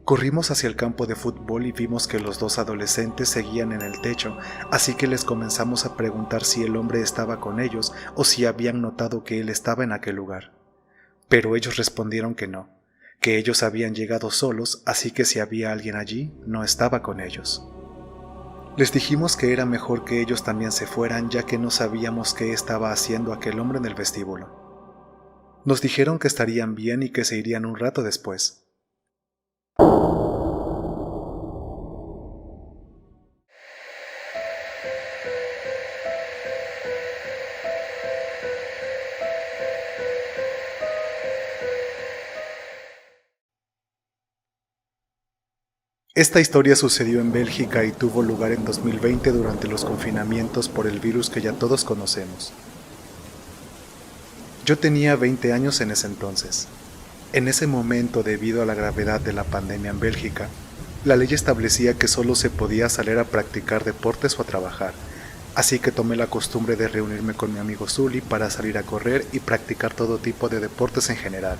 Corrimos hacia el campo de fútbol y vimos que los dos adolescentes seguían en el techo, así que les comenzamos a preguntar si el hombre estaba con ellos o si habían notado que él estaba en aquel lugar. Pero ellos respondieron que no, que ellos habían llegado solos, así que si había alguien allí, no estaba con ellos. Les dijimos que era mejor que ellos también se fueran, ya que no sabíamos qué estaba haciendo aquel hombre en el vestíbulo. Nos dijeron que estarían bien y que se irían un rato después. Esta historia sucedió en Bélgica y tuvo lugar en 2020 durante los confinamientos por el virus que ya todos conocemos. Yo tenía 20 años en ese entonces. En ese momento, debido a la gravedad de la pandemia en Bélgica, la ley establecía que solo se podía salir a practicar deportes o a trabajar, así que tomé la costumbre de reunirme con mi amigo Zully para salir a correr y practicar todo tipo de deportes en general.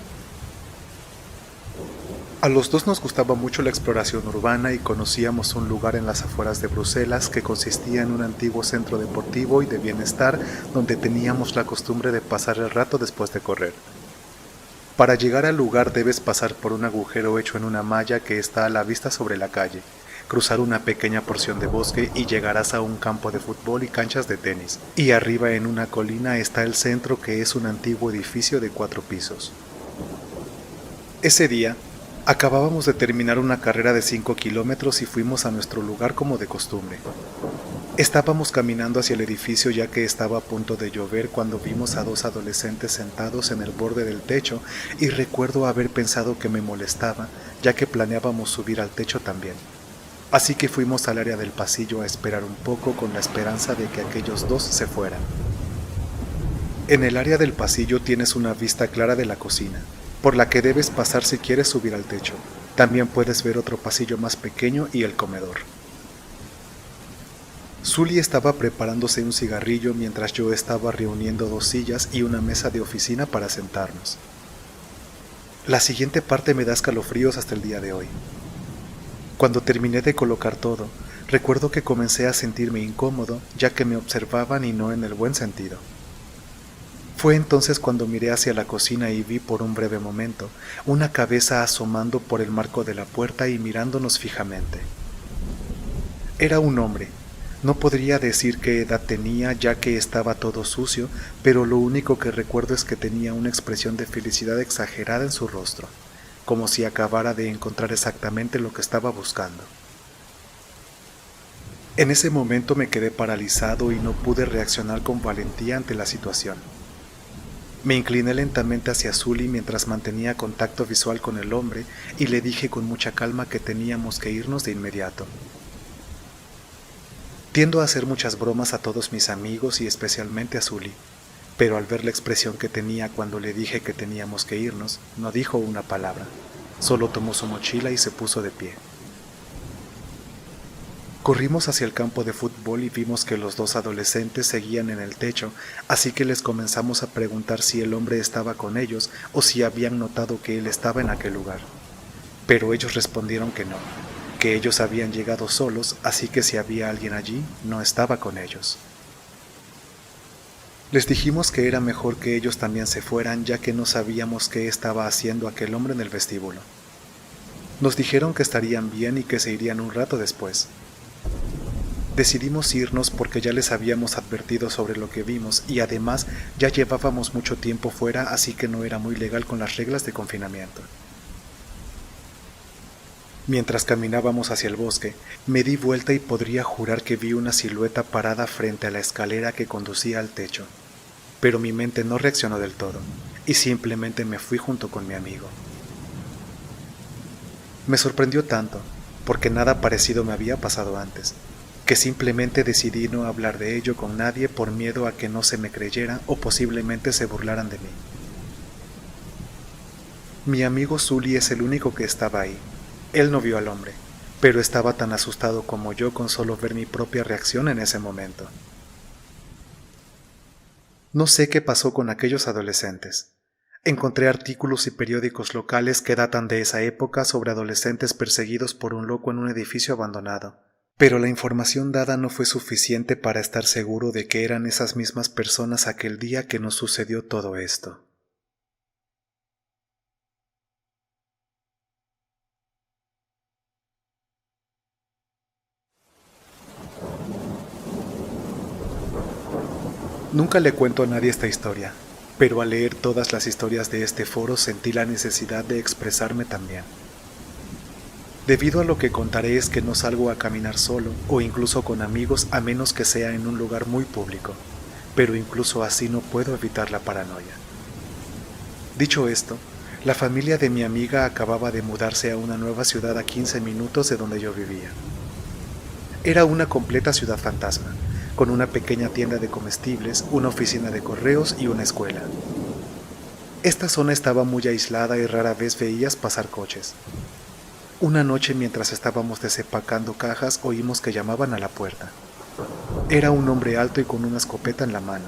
A los dos nos gustaba mucho la exploración urbana y conocíamos un lugar en las afueras de Bruselas que consistía en un antiguo centro deportivo y de bienestar donde teníamos la costumbre de pasar el rato después de correr. Para llegar al lugar debes pasar por un agujero hecho en una malla que está a la vista sobre la calle, cruzar una pequeña porción de bosque y llegarás a un campo de fútbol y canchas de tenis. Y arriba en una colina está el centro, que es un antiguo edificio de 4 pisos. Ese día, acabábamos de terminar una carrera de 5 kilómetros y fuimos a nuestro lugar como de costumbre. Estábamos caminando hacia el edificio ya que estaba a punto de llover cuando vimos a 2 adolescentes sentados en el borde del techo y recuerdo haber pensado que me molestaba ya que planeábamos subir al techo también. Así que fuimos al área del pasillo a esperar un poco con la esperanza de que aquellos 2 se fueran. En el área del pasillo tienes una vista clara de la cocina, por la que debes pasar si quieres subir al techo. También puedes ver otro pasillo más pequeño y el comedor. Zully estaba preparándose un cigarrillo mientras yo estaba reuniendo 2 sillas y una mesa de oficina para sentarnos. La siguiente parte me da escalofríos hasta el día de hoy. Cuando terminé de colocar todo, recuerdo que comencé a sentirme incómodo ya que me observaban y no en el buen sentido. Fue entonces cuando miré hacia la cocina y vi por un breve momento una cabeza asomando por el marco de la puerta y mirándonos fijamente. Era un hombre. No podría decir qué edad tenía ya que estaba todo sucio, pero lo único que recuerdo es que tenía una expresión de felicidad exagerada en su rostro, como si acabara de encontrar exactamente lo que estaba buscando. En ese momento me quedé paralizado y no pude reaccionar con valentía ante la situación. Me incliné lentamente hacia Zully mientras mantenía contacto visual con el hombre y le dije con mucha calma que teníamos que irnos de inmediato. Tiendo a hacer muchas bromas a todos mis amigos y especialmente a Zully, pero al ver la expresión que tenía cuando le dije que teníamos que irnos, no dijo una palabra, solo tomó su mochila y se puso de pie. Corrimos hacia el campo de fútbol y vimos que los 2 adolescentes seguían en el techo, así que les comenzamos a preguntar si el hombre estaba con ellos o si habían notado que él estaba en aquel lugar. Pero ellos respondieron que no, que ellos habían llegado solos, así que si había alguien allí, no estaba con ellos. Les dijimos que era mejor que ellos también se fueran, ya que no sabíamos qué estaba haciendo aquel hombre en el vestíbulo. Nos dijeron que estarían bien y que se irían un rato después. Decidimos irnos porque ya les habíamos advertido sobre lo que vimos y además ya llevábamos mucho tiempo fuera, así que no era muy legal con las reglas de confinamiento. Mientras caminábamos hacia el bosque, me di vuelta y podría jurar que vi una silueta parada frente a la escalera que conducía al techo, pero mi mente no reaccionó del todo y simplemente me fui junto con mi amigo. Me sorprendió tanto, porque nada parecido me había pasado antes, que simplemente decidí no hablar de ello con nadie por miedo a que no se me creyera o posiblemente se burlaran de mí. Mi amigo Zully es el único que estaba ahí. Él no vio al hombre, pero estaba tan asustado como yo con solo ver mi propia reacción en ese momento. No sé qué pasó con aquellos adolescentes. Encontré artículos y periódicos locales que datan de esa época sobre adolescentes perseguidos por un loco en un edificio abandonado, pero la información dada no fue suficiente para estar seguro de que eran esas mismas personas aquel día que nos sucedió todo esto. Nunca le cuento a nadie esta historia, pero al leer todas las historias de este foro sentí la necesidad de expresarme también. Debido a lo que contaré es que no salgo a caminar solo o incluso con amigos a menos que sea en un lugar muy público, pero incluso así no puedo evitar la paranoia. Dicho esto, la familia de mi amiga acababa de mudarse a una nueva ciudad a 15 minutos de donde yo vivía. Era una completa ciudad fantasma, con una pequeña tienda de comestibles, una oficina de correos y una escuela. Esta zona estaba muy aislada y rara vez veías pasar coches. Una noche mientras estábamos desempacando cajas oímos que llamaban a la puerta. Era un hombre alto y con una escopeta en la mano.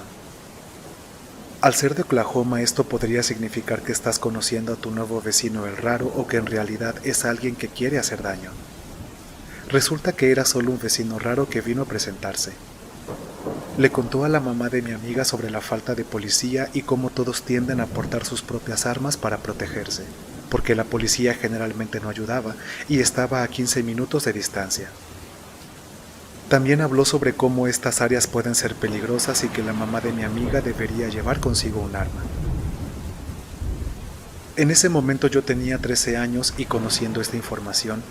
Al ser de Oklahoma esto podría significar que estás conociendo a tu nuevo vecino el raro o que en realidad es alguien que quiere hacer daño. Resulta que era solo un vecino raro que vino a presentarse. Le contó a la mamá de mi amiga sobre la falta de policía y cómo todos tienden a portar sus propias armas para protegerse, porque la policía generalmente no ayudaba y estaba a 15 minutos de distancia. También habló sobre cómo estas áreas pueden ser peligrosas y que la mamá de mi amiga debería llevar consigo un arma. En ese momento yo tenía 13 años y conociendo esta información,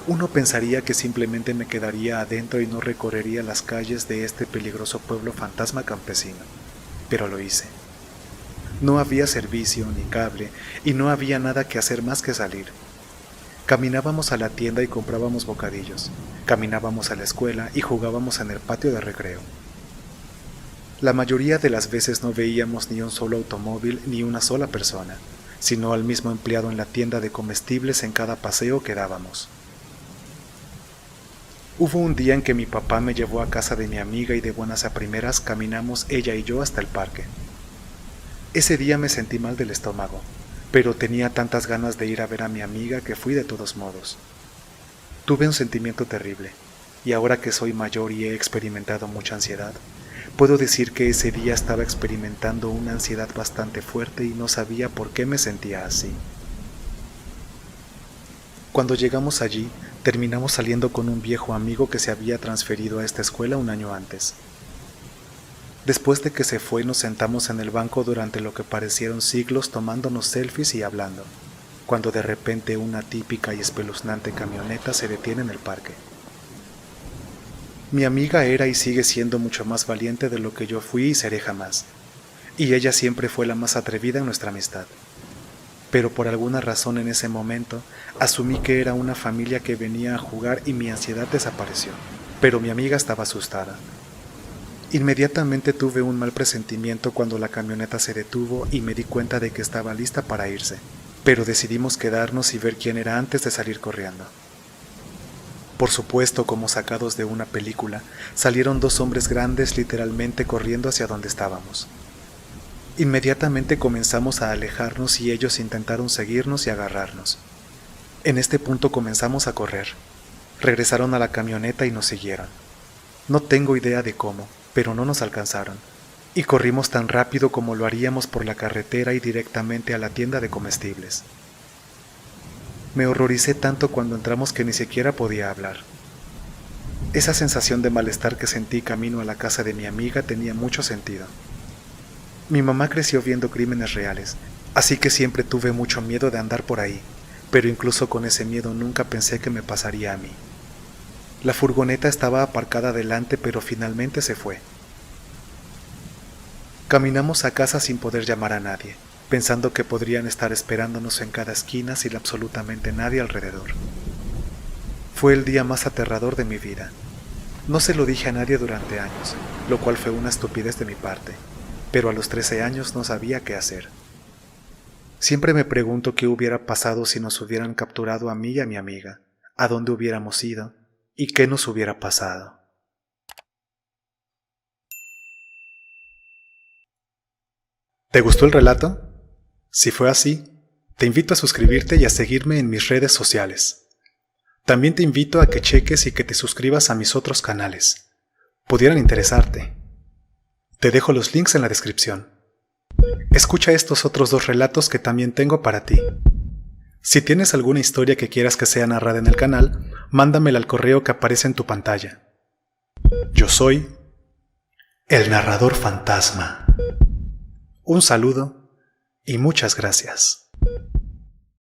uno pensaría que simplemente me quedaría adentro y no recorrería las calles de este peligroso pueblo fantasma campesino, pero lo hice. No había servicio ni cable y no había nada que hacer más que salir. Caminábamos a la tienda y comprábamos bocadillos, caminábamos a la escuela y jugábamos en el patio de recreo. La mayoría de las veces no veíamos ni un solo automóvil ni una sola persona, sino al mismo empleado en la tienda de comestibles en cada paseo que dábamos. Hubo un día en que mi papá me llevó a casa de mi amiga y de buenas a primeras caminamos ella y yo hasta el parque. Ese día me sentí mal del estómago, pero tenía tantas ganas de ir a ver a mi amiga que fui de todos modos. Tuve un sentimiento terrible, y ahora que soy mayor y he experimentado mucha ansiedad, puedo decir que ese día estaba experimentando una ansiedad bastante fuerte y no sabía por qué me sentía así. Cuando llegamos allí, terminamos saliendo con un viejo amigo que se había transferido a esta escuela un año antes. Después de que se fue, nos sentamos en el banco durante lo que parecieron siglos tomándonos selfies y hablando, cuando de repente una típica y espeluznante camioneta se detiene en el parque. Mi amiga era y sigue siendo mucho más valiente de lo que yo fui y seré jamás, y ella siempre fue la más atrevida en nuestra amistad. Pero por alguna razón en ese momento asumí que era una familia que venía a jugar y mi ansiedad desapareció, pero mi amiga estaba asustada. Inmediatamente tuve un mal presentimiento cuando la camioneta se detuvo y me di cuenta de que estaba lista para irse, pero decidimos quedarnos y ver quién era antes de salir corriendo. Por supuesto, como sacados de una película, salieron dos hombres grandes literalmente corriendo hacia donde estábamos. Inmediatamente comenzamos a alejarnos y ellos intentaron seguirnos y agarrarnos. En este punto comenzamos a correr. Regresaron a la camioneta y nos siguieron. No tengo idea de cómo, pero no nos alcanzaron. Y corrimos tan rápido como lo haríamos por la carretera y directamente a la tienda de comestibles. Me horroricé tanto cuando entramos que ni siquiera podía hablar. Esa sensación de malestar que sentí camino a la casa de mi amiga tenía mucho sentido. Mi mamá creció viendo crímenes reales, así que siempre tuve mucho miedo de andar por ahí, pero incluso con ese miedo nunca pensé que me pasaría a mí. La furgoneta estaba aparcada delante, pero finalmente se fue. Caminamos a casa sin poder llamar a nadie, pensando que podrían estar esperándonos en cada esquina sin absolutamente nadie alrededor. Fue el día más aterrador de mi vida. No se lo dije a nadie durante años, lo cual fue una estupidez de mi parte, pero a los 13 años no sabía qué hacer. Siempre me pregunto qué hubiera pasado si nos hubieran capturado a mí y a mi amiga, a dónde hubiéramos ido y qué nos hubiera pasado. ¿Te gustó el relato? Si fue así, te invito a suscribirte y a seguirme en mis redes sociales. También te invito a que cheques y que te suscribas a mis otros canales. Pudieran interesarte. Te dejo los links en la descripción. Escucha estos otros 2 relatos que también tengo para ti. Si tienes alguna historia que quieras que sea narrada en el canal, mándamela al correo que aparece en tu pantalla. Yo soy el narrador fantasma. Un saludo y muchas gracias.